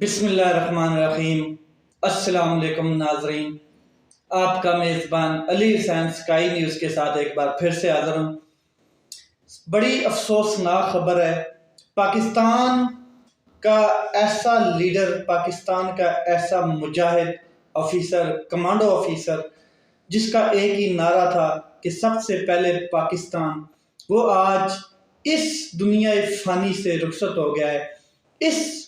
بسم اللہ الرحمن الرحیم۔ السلام علیکم ناظرین، آپ کا میزبان علی حسین سکائی نیوز کے ساتھ ایک بار پھر سے حاضر ہوں۔ بڑی افسوسناک خبر ہے، پاکستان کا ایسا لیڈر، پاکستان کا ایسا مجاہد آفیسر، کمانڈو آفیسر، جس کا ایک ہی نعرہ تھا کہ سب سے پہلے پاکستان، وہ آج اس دنیا فانی سے رخصت ہو گیا ہے، اس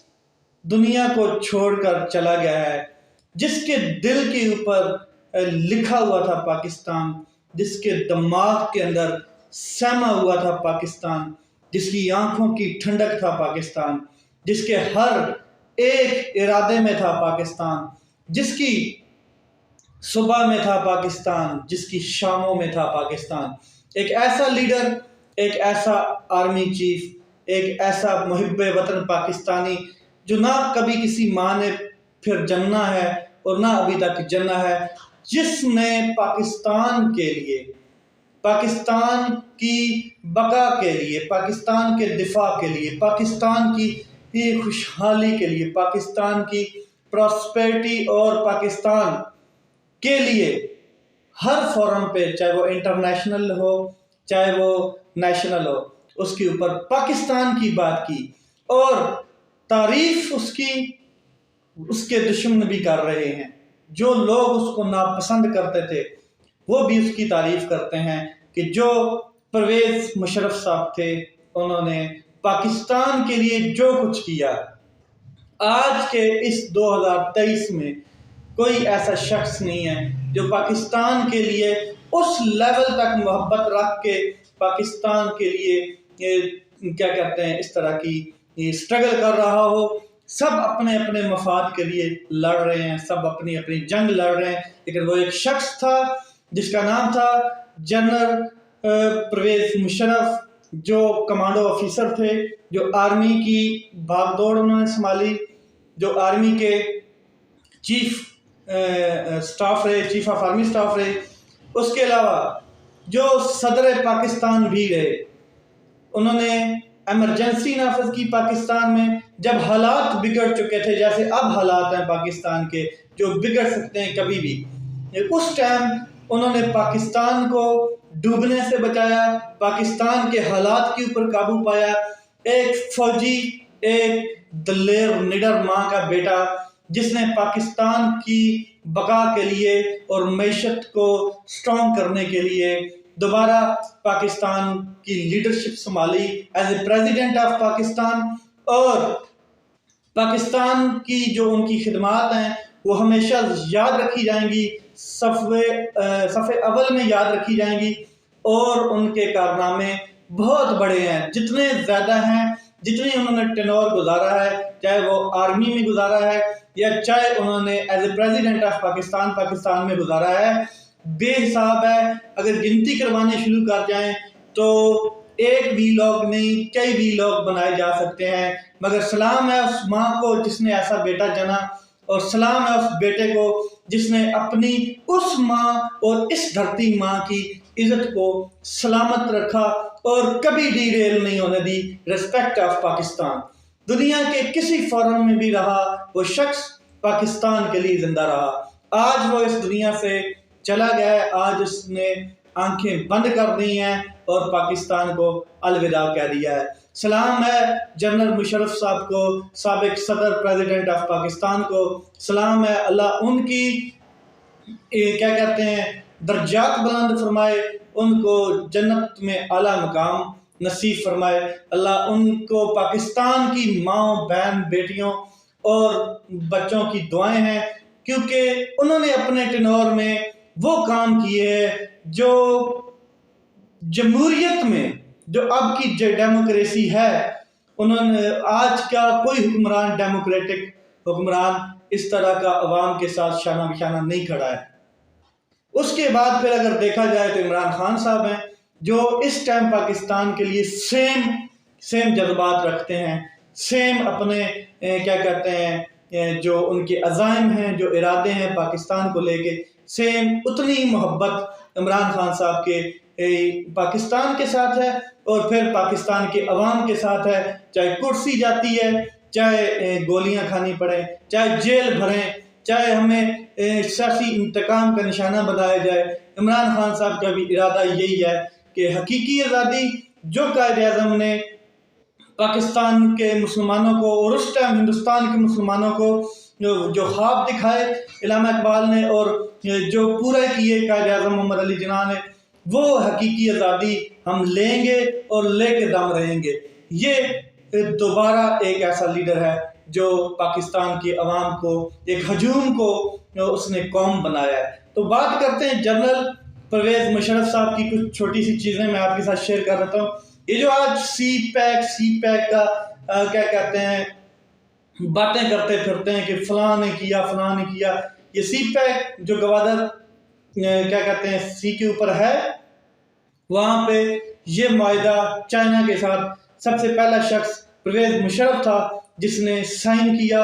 دنیا کو چھوڑ کر چلا گیا ہے۔ جس کے دل کے اوپر لکھا ہوا تھا پاکستان، جس کے دماغ کے اندر سما ہوا تھا پاکستان، جس کی آنکھوں کی ٹھنڈک تھا پاکستان، جس کے ہر ایک ارادے میں تھا پاکستان، جس کی صبح میں تھا پاکستان، جس کی شاموں میں تھا پاکستان۔ ایک ایسا لیڈر، ایک ایسا آرمی چیف، ایک ایسا محب وطن پاکستانی جو نہ کبھی کسی ماں نے پھر جننا ہے اور نہ ابھی تک جننا ہے، جس نے پاکستان کے لیے، پاکستان کی بقا کے لیے، پاکستان کے دفاع کے لیے، پاکستان کی خوشحالی کے لیے، پاکستان کی پراسپیرٹی اور پاکستان کے لیے ہر فورم پہ، چاہے وہ انٹرنیشنل ہو چاہے وہ نیشنل ہو، اس کے اوپر پاکستان کی بات کی، اور تعریف اس کے دشمن بھی کر رہے ہیں۔ جو لوگ اس کو ناپسند کرتے تھے وہ بھی اس کی تعریف کرتے ہیں کہ جو پرویز مشرف صاحب تھے، انہوں نے پاکستان کے لیے جو کچھ کیا۔ آج کے اس 2023 میں کوئی ایسا شخص نہیں ہے جو پاکستان کے لیے اس لیول تک محبت رکھ کے پاکستان کے لیے کیا کہتے ہیں اس طرح کی سٹرگل کر رہا ہو۔ سب اپنے اپنے مفاد کے لیے لڑ رہے ہیں، سب اپنی اپنی جنگ لڑ رہے ہیں، لیکن وہ ایک شخص تھا جس کا نام تھا جنرل پرویز مشرف، جو کمانڈو آفیسر تھے، جو آرمی کی بھاگ دوڑ انہوں نے سنبھالی، جو آرمی کے چیف سٹاف رہے، چیف آف آرمی سٹاف رہے، اس کے علاوہ جو صدر پاکستان بھی رہے۔ انہوں نے ایمرجنسی نافذ کی پاکستان میں، جب حالات بگڑ چکے تھے، جیسے اب حالات ہیں پاکستان کے جو بگڑ سکتے ہیں کبھی بھی۔ اس ٹائم انہوں نے پاکستان کو ڈوبنے سے بچایا، پاکستان کے حالات کے اوپر قابو پایا۔ ایک فوجی، ایک دلیر نڈر ماں کا بیٹا، جس نے پاکستان کی بقا کے لیے اور معیشت کو سٹرونگ کرنے کے لیے دوبارہ پاکستان کی لیڈرشپ سنبھالی as a president of Pakistan, اور پاکستان کی جو ان کی خدمات ہیں وہ ہمیشہ یاد رکھی جائیں گی، صفحے اول میں یاد رکھی جائیں گی، اور ان کے کارنامے بہت بڑے ہیں، جتنے زیادہ ہیں، جتنی انہوں نے ٹینور گزارا ہے، چاہے وہ آرمی میں گزارا ہے یا چاہے انہوں نے as a president of Pakistan میں گزارا ہے، بے حساب ہے۔ اگر گنتی کروانے شروع کر جائیں تو ایک بھی لوگ نہیں، کئی بھی لوگ بنائے جا سکتے ہیں، مگر سلام ہے اس ماں کو جس نے ایسا بیٹا جنا، اور سلام ہے اس بیٹے کو جس نے اپنی اس ماں اور اس دھرتی ماں کی عزت کو سلامت رکھا اور کبھی ڈی ریل نہیں ہونے دی۔ ریسپیکٹ آف پاکستان، دنیا کے کسی فورم میں بھی رہا وہ شخص پاکستان کے لیے زندہ رہا۔ آج وہ اس دنیا سے چلا گیا ہے، آج اس نے آنکھیں بند کر دی ہیں اور پاکستان کو الوداع کہہ دیا ہے۔ سلام ہے جنرل مشرف صاحب کو، سابق صدر پریزیڈنٹ آف پاکستان کو، سلام ہے، اللہ ان کی کیا کہتے ہیں درجات بلند فرمائے، ان کو جنت میں اعلیٰ مقام نصیب فرمائے۔ اللہ ان کو پاکستان کی ماں، بہن، بیٹیوں اور بچوں کی دعائیں ہیں، کیونکہ انہوں نے اپنے ٹینور میں وہ کام کیے ہیں جو جمہوریت میں، جو اب کی ڈیموکریسی ہے، انہوں نے آج کا کوئی حکمران، ڈیموکریٹک حکمران اس طرح کا عوام کے ساتھ شانہ بشانہ نہیں کھڑا ہے۔ اس کے بعد پھر اگر دیکھا جائے تو عمران خان صاحب ہیں، جو اس ٹائم پاکستان کے لیے سیم جذبات رکھتے ہیں، سیم اپنے کیا کہتے ہیں جو ان کے عزائم ہیں، جو ارادے ہیں پاکستان کو لے کے، سیم اتنی محبت عمران خان صاحب کے پاکستان کے ساتھ ہے، اور پھر پاکستان کے عوام کے ساتھ ہے۔ چاہے کرسی جاتی ہے، چاہے گولیاں کھانی پڑیں، چاہے جیل بھریں، چاہے ہمیں سیاسی انتقام کا نشانہ بنایا جائے، عمران خان صاحب کا بھی ارادہ یہی ہے کہ حقیقی آزادی جو قائد اعظم نے پاکستان کے مسلمانوں کو اور اس ٹائم ہندوستان کے مسلمانوں کو جو خواب دکھائے علامہ اقبال نے اور جو پورا کیے قائد اعظم محمد علی جناح نے، وہ حقیقی آزادی ہم لیں گے اور لے کے دم رہیں گے۔ یہ دوبارہ ایک ایسا لیڈر ہے جو پاکستان کی عوام کو ایک ہجوم کو اس نے قوم بنایا ہے۔ تو بات کرتے ہیں جنرل پرویز مشرف صاحب کی، کچھ چھوٹی سی چیزیں میں آپ کے ساتھ شیئر کر رہتا ہوں۔ یہ جو آج سی پیک کا کیا کہتے ہیں باتیں کرتے پھرتے ہیں کہ فلاں نے کیا، یہ سی پیک جو گوادر کیا کہتے ہیں سی کے اوپر ہے، وہاں پہ یہ معاہدہ چائنا کے ساتھ سب سے پہلا شخص پرویز مشرف تھا جس نے سائن کیا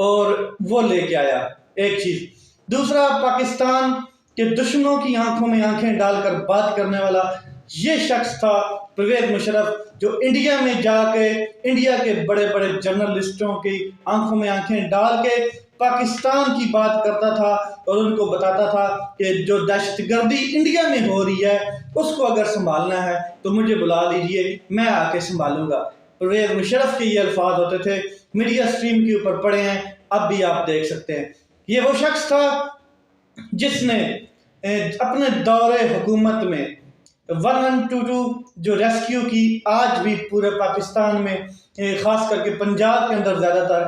اور وہ لے کے آیا، ایک چیز۔ دوسرا، پاکستان کے دشمنوں کی آنکھوں میں آنکھیں ڈال کر بات کرنے والا یہ شخص تھا پرویز مشرف، جو انڈیا میں جا کے انڈیا کے بڑے بڑے جرنلسٹوں کی آنکھوں میں آنکھیں ڈال کے پاکستان کی بات کرتا تھا اور ان کو بتاتا تھا کہ جو دہشت گردی انڈیا میں ہو رہی ہے اس کو اگر سنبھالنا ہے تو مجھے بلا لیجئے، میں آ کے سنبھالوں گا۔ پرویز مشرف کے یہ الفاظ ہوتے تھے، میڈیا سٹریم کے اوپر پڑے ہیں، اب بھی آپ دیکھ سکتے ہیں۔ یہ وہ شخص تھا جس نے اپنے دور حکومت میں 112 جو ریسکیو کی، آج بھی پورے پاکستان میں خاص کر کے پنجاب کے اندر زیادہ تر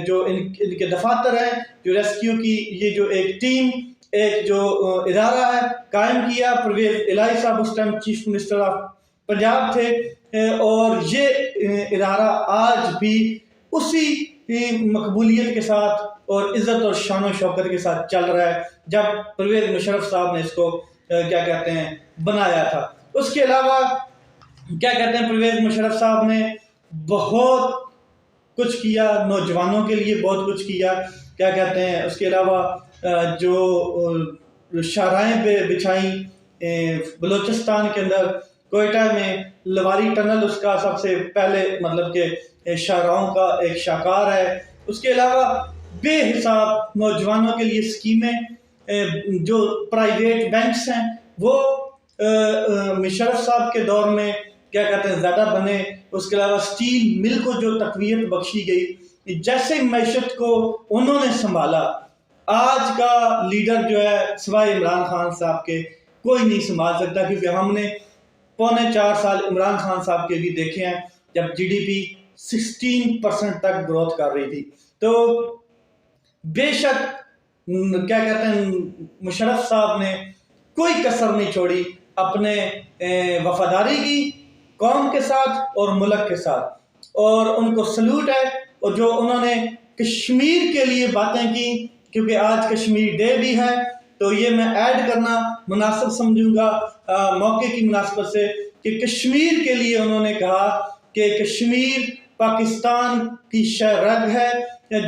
جو ان کے دفاتر ہیں، جو ریسکیو کی یہ جو ایک ٹیم، ایک جو ادارہ ہے قائم کیا، پرویز الہی صاحب اس time chief minister of Punjab تھے، اور یہ ادارہ آج بھی اسی مقبولیت کے ساتھ اور عزت اور شان و شوکت کے ساتھ چل رہا ہے جب پرویز مشرف صاحب نے اس کو کیا کہتے ہیں بنایا تھا۔ اس کے علاوہ کیا کہتے ہیں پرویز مشرف صاحب نے بہت کچھ کیا، نوجوانوں کے لیے بہت کچھ کیا، کیا کہتے ہیں اس کے علاوہ جو شاہراہیں بچھائیں بلوچستان کے اندر، کوئٹہ میں لواری ٹنل اس کا سب سے پہلے مطلب کہ شاہراہوں کا ایک شاہکار ہے۔ اس کے علاوہ بے حساب نوجوانوں کے لیے اسکیمیں، جو پرائیویٹ بینکس ہیں وہ مشرف صاحب کے دور میں کیا کہتے ہیں زیادہ بنے۔ اس کے علاوہ سٹیل مل کو جو تقویت بخشی گئی، جیسے معیشت کو انہوں نے سنبھالا، آج کا لیڈر جو ہے سوائے عمران خان صاحب کے کوئی نہیں سنبھال سکتا، کیونکہ ہم نے 4.25 سال عمران خان صاحب کے بھی دیکھے ہیں جب جی ڈی پی 16% تک گروتھ کر رہی تھی۔ تو بے شک کیا کہتے ہیں مشرف صاحب نے کوئی کسر نہیں چھوڑی اپنے وفاداری کی قوم کے ساتھ اور ملک کے ساتھ، اور ان کو سلوٹ ہے۔ اور جو انہوں نے کشمیر کے لیے باتیں کی، کیونکہ آج کشمیر ڈے بھی ہے، تو یہ میں ایڈ کرنا مناسب سمجھوں گا موقع کی مناسبت سے کہ کشمیر کے لیے انہوں نے کہا کہ کشمیر پاکستان کی شہ رگ ہے،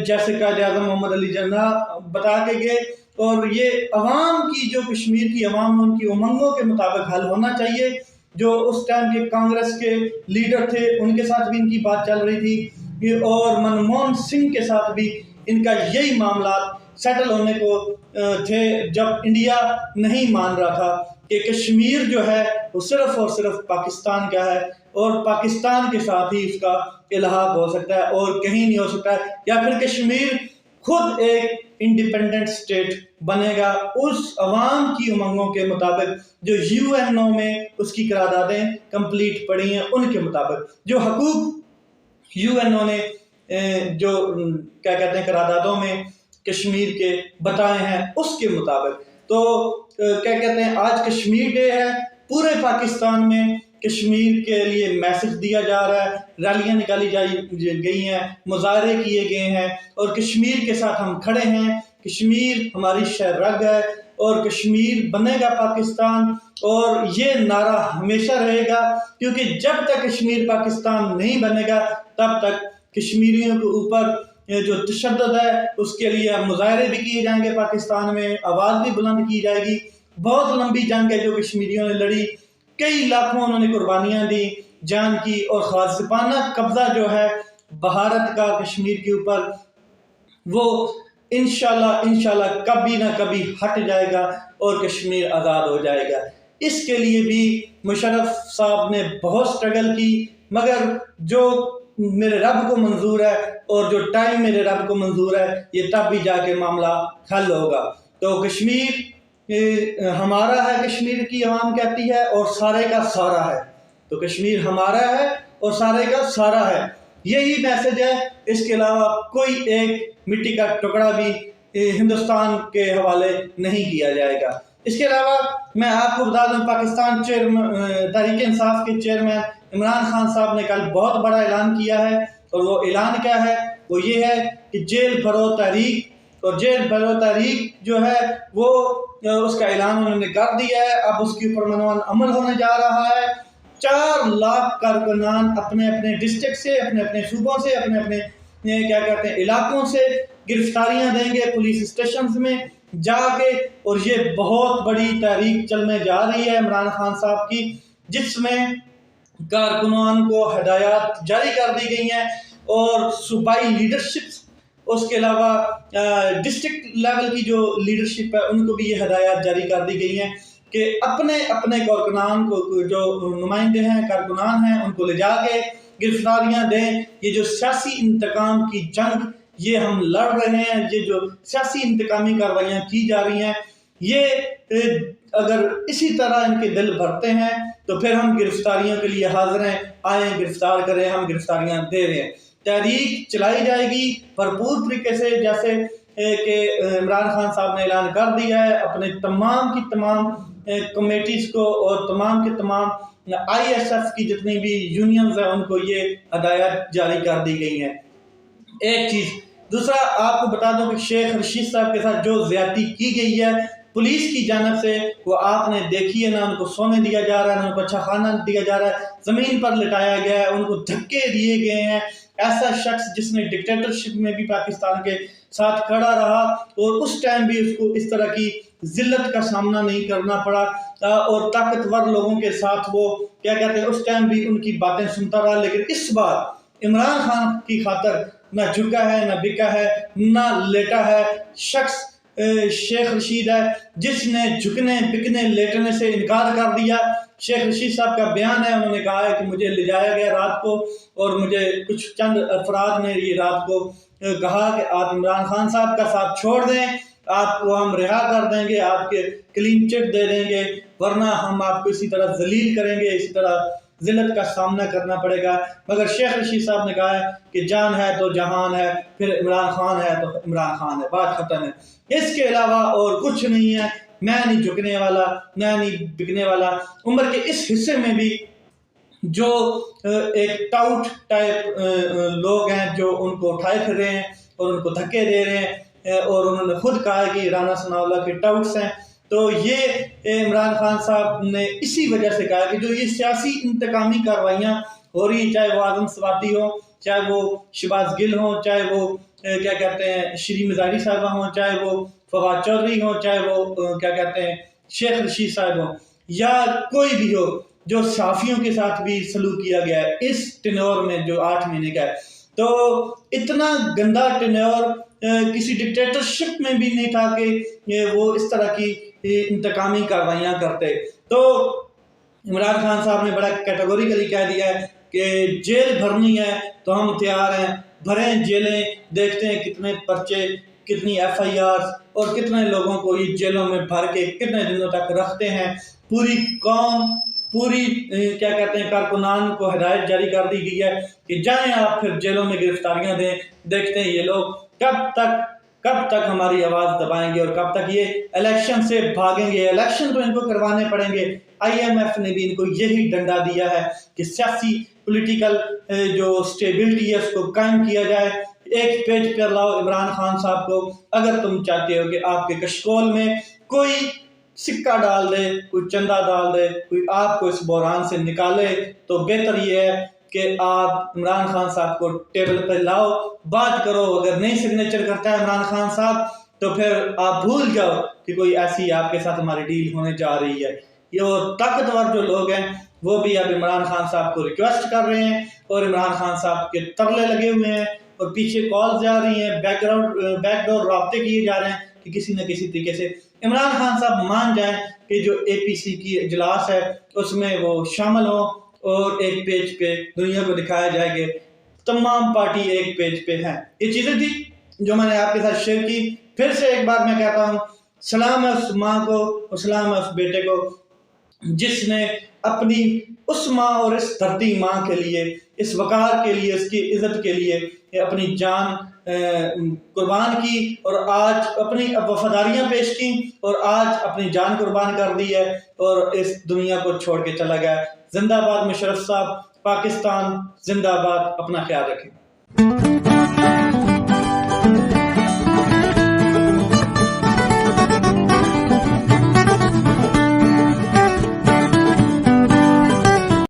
جیسے قائد اعظم محمد علی جناح بتا کے گئے، اور یہ عوام کی جو کشمیر کی عوام ان کی امنگوں کے مطابق حل ہونا چاہیے۔ جو اس ٹائم کے کانگریس کے لیڈر تھے ان کے ساتھ بھی ان کی بات چل رہی تھی، اور منموہن سنگھ کے ساتھ بھی ان کا یہی معاملات سیٹل ہونے کو تھے، جب انڈیا نہیں مان رہا تھا کہ کشمیر جو ہے وہ صرف اور صرف پاکستان کا ہے، اور پاکستان کے ساتھ ہی اس کا الحاق ہو سکتا ہے اور کہیں نہیں ہو سکتا ہے، یا پھر کشمیر خود ایک انڈیپینڈنٹ اسٹیٹ بنے گا اس عوام کی امنگوں کے مطابق، جو یو این او میں اس کی قراردادیں کمپلیٹ پڑی ہیں ان کے مطابق، جو حقوق یو این او نے جو کیا کہتے ہیں قراردادوں میں کشمیر کے بتائے ہیں اس کے مطابق۔ تو کیا کہتے ہیں آج کشمیر ڈے ہے، پورے پاکستان میں کشمیر کے لیے میسج دیا جا رہا ہے، ریلیاں نکالی گئی ہیں، مظاہرے کیے گئے ہیں، اور کشمیر کے ساتھ ہم کھڑے ہیں۔ کشمیر ہماری شہ رگ ہے اور کشمیر بنے گا پاکستان، اور یہ نعرہ ہمیشہ رہے گا، کیونکہ جب تک کشمیر پاکستان نہیں بنے گا تب تک کشمیریوں کے اوپر جو تشدد ہے اس کے لیے مظاہرے بھی کیے جائیں گے، پاکستان میں آواز بھی بلند کی جائے گی۔ بہت لمبی جنگ ہے جو کشمیریوں نے لڑی، کئی لاکھوں انہوں نے قربانیاں دی جان کی، اور غاصبانہ قبضہ جو ہے بھارت کا کشمیر کے اوپر وہ انشاءاللہ کبھی نہ کبھی ہٹ جائے گا اور کشمیر آزاد ہو جائے گا۔ اس کے لیے بھی مشرف صاحب نے بہت سٹرگل کی، مگر جو میرے رب کو منظور ہے اور جو ٹائم میرے رب کو منظور ہے یہ تب بھی جا کے معاملہ حل ہوگا۔ تو کشمیر ہمارا ہے، کشمیر کی عوام کہتی ہے، اور سارے کا سارا ہے۔ تو کشمیر ہمارا ہے اور سارے کا سارا ہے، یہی میسج ہے۔ اس کے علاوہ کوئی ایک مٹی کا ٹکڑا بھی ہندوستان کے حوالے نہیں کیا جائے گا۔ اس کے علاوہ میں آپ کو بتا دوں، پاکستان تحریک انصاف کے چیئرمین عمران خان صاحب نے کل بہت بڑا اعلان کیا ہے، اور وہ اعلان کیا ہے؟ وہ یہ ہے کہ جیل بھرو تحریک، اور جیل بھرو تحریک جو ہے وہ اس کا اعلان انہوں نے کر دیا ہے۔ اب اس کے اوپر منوان عمل ہونے جا رہا ہے۔ 4 لاکھ کارکنان اپنے اپنے ڈسٹرکٹ سے، اپنے اپنے صوبوں سے، اپنے اپنے علاقوں سے گرفتاریاں دیں گے پولیس اسٹیشنز میں جا کے، اور یہ بہت بڑی تحریک چلنے جا رہی ہے عمران خان صاحب کی، جس میں کارکنان کو ہدایات جاری کر دی گئی ہیں، اور صوبائی لیڈرشپ، اس کے علاوہ ڈسٹرکٹ لیول کی جو لیڈرشپ ہے ان کو بھی یہ ہدایات جاری کر دی گئی ہیں کہ اپنے اپنے کارکنان کو، جو نمائندے ہیں، کارکنان ہیں، ان کو لے جا کے گرفتاریاں دیں۔ یہ جو سیاسی انتقام کی جنگ یہ ہم لڑ رہے ہیں، یہ جو سیاسی انتقامی کارروائیاں کی جا رہی ہیں، یہ اگر اسی طرح ان کے دل بھرتے ہیں تو پھر ہم گرفتاریوں کے لیے حاضر ہیں، آئیں گرفتار کریں، ہم گرفتاریاں دے رہے ہیں۔ تحریک چلائی جائے گی بھرپور طریقے سے، جیسے کہ عمران خان صاحب نے اعلان کر دیا ہے اپنے تمام کی تمام کمیٹیز کو، اور تمام کے تمام ISF کی جتنی بھی یونینز ہیں ان کو یہ ہدایات جاری کر دی گئی ہیں۔ ایک چیز دوسرا آپ کو بتا دوں کہ شیخ رشید صاحب کے ساتھ جو زیادتی کی گئی ہے پولیس کی جانب سے، وہ آپ نے دیکھی ہے، نہ ان کو سونے دیا جا رہا ہے، نہ ان کو اچھا کھانا دیا جا رہا ہے، زمین پر لٹایا گیا ہے، ان کو دھکے دیے گئے ہیں۔ ایسا شخص جس نے ڈکٹیٹرشپ میں بھی پاکستان کے ساتھ کھڑا رہا، اور اس ٹائم بھی اس کو اس طرح کی ذلت کا سامنا نہیں کرنا پڑا، اور طاقتور لوگوں کے ساتھ وہ اس ٹائم بھی ان کی باتیں سنتا رہا۔ لیکن اس بار عمران خان کی خاطر نہ جھکا ہے، نہ بکا ہے، نہ لیٹا ہے۔ شخص شیخ رشید ہے جس نے جھکنے، بکنے، لیٹنے سے انکار کر دیا۔ شیخ رشید صاحب کا بیان ہے، انہوں نے کہا ہے کہ مجھے لے جایا گیا رات کو، اور مجھے کچھ چند افراد نے یہ رات کو کہا کہ آپ عمران خان صاحب کا ساتھ چھوڑ دیں، آپ کو ہم رہا کر دیں گے، آپ کے کلین چٹ دے دیں گے، ورنہ ہم آپ کو اسی طرح ذلیل کریں گے، اسی طرح ذلت کا سامنا کرنا پڑے گا۔ مگر شیخ رشید صاحب نے کہا ہے کہ جان ہے تو جہان ہے، پھر عمران خان ہے تو عمران خان ہے، بات ختم ہے۔ اس کے علاوہ اور کچھ نہیں ہے، میں نہیں جھکنے والا، میں نہیں بکنے والا۔ عمر کے اس حصے میں بھی جو ایک ٹاؤٹ ٹائپ لوگ ہیں جو ان کو اٹھائے پھر رہے ہیں اور ان کو دھکے دے رہے ہیں، اور انہوں نے خود کہا کہ رانا ثناءاللہ کے ٹاؤٹس ہیں، تو یہ عمران خان صاحب نے اسی وجہ سے کہا کہ جو یہ سیاسی انتقامی کارروائیاں ہو رہی ہیں، چاہے وہ اعظم سواتی ہوں، چاہے وہ شہباز گل ہوں، چاہے وہ شری مزاری صاحبہ ہوں، چاہے وہ فواد چودھری ہوں، چاہے وہ شیخ رشید صاحب ہوں، یا کوئی بھی ہو، جو صحافیوں کے ساتھ بھی سلوک کیا گیا ہے اس ٹینور میں جو 8 مہینے کا ہے، تو اتنا گندا ٹینور کسی ڈکٹیٹرشپ میں بھی نہیں تھا کہ وہ اس طرح کی انتقامی کارروائیاں کرتے۔ تو عمران خان صاحب نے بڑا کیٹیگوریکلی کہہ دیا ہے کہ جیل بھرنی ہے تو ہم تیار ہیں، بھریں جیلیں، دیکھتے ہیں کتنے پرچے، کتنی FIR اور کتنے لوگوں کو یہ جیلوں میں بھر کے کتنے دنوں تک رکھتے ہیں۔ پوری قوم، پوری کارکنان کو ہدایت جاری کر دی گئی ہے کہ جائیں آپ پھر جیلوں میں گرفتاریاں دیں، دیکھتے ہیں یہ لوگ کب تک ہماری آواز دبائیں گے، اور کب تک یہ الیکشن سے بھاگیں گے۔ الیکشن تو ان کو کروانے پڑیں گے۔ IMF نے بھی ان کو یہی ڈنڈا دیا ہے کہ سیاسی پولیٹیکل جو سٹیبلٹی ہے اس کو قائم کیا جائے۔ ایک پیج پر لاؤ عمران خان صاحب کو، اگر تم چاہتے ہو کہ آپ کے کشکول میں کوئی سکہ ڈال دے، کوئی چندہ ڈال دے، کوئی آپ کو اس بحران سے نکالے، تو بہتر یہ ہے کہ آپ عمران خان صاحب کو ٹیبل پہ لاؤ، بات کرو۔ اگر نہیں سگنیچر کرتا ہے عمران خان صاحب تو پھر آپ بھول جاؤ کہ کوئی ایسی آپ کے ساتھ ہماری ڈیل ہونے جا رہی ہے۔ یہ اور طاقتور جو لوگ ہیں وہ بھی اب عمران خان صاحب کو ریکویسٹ کر رہے ہیں اور عمران خان صاحب کے ترلے لگے ہوئے ہیں اور پیچھے کالز جا رہی ہیں، بیک ڈور رابطے کیے جا رہے ہیں کہ کسی نہ کسی طریقے سے عمران خان صاحب مان جائیں کہ جو اے پی سی کی اجلاس ہے اس میں وہ شامل ہوں اور ایک پیج پہ دنیا کو دکھایا جائے کہ تمام پارٹی ایک پیج پہ ہیں۔ یہ چیزیں تھی جو میں نے آپ کے ساتھ شیئر کی۔ پھر سے ایک بار میں کہتا ہوں، سلام ہے اس ماں کو اور سلام ہے اس بیٹے کو جس نے اپنی اس ماں اور اس دھرتی ماں کے لیے، اس وقار کے لیے، اس کی عزت کے لیے اپنی جان قربان کی اور آج اپنی وفاداریاں پیش کی اور آج اپنی جان قربان کر دی ہے اور اس دنیا کو چھوڑ کے چلا گیا۔ زندہ باد مشرف صاحب، پاکستان زندہ باد، اپنا خیال رکھیں۔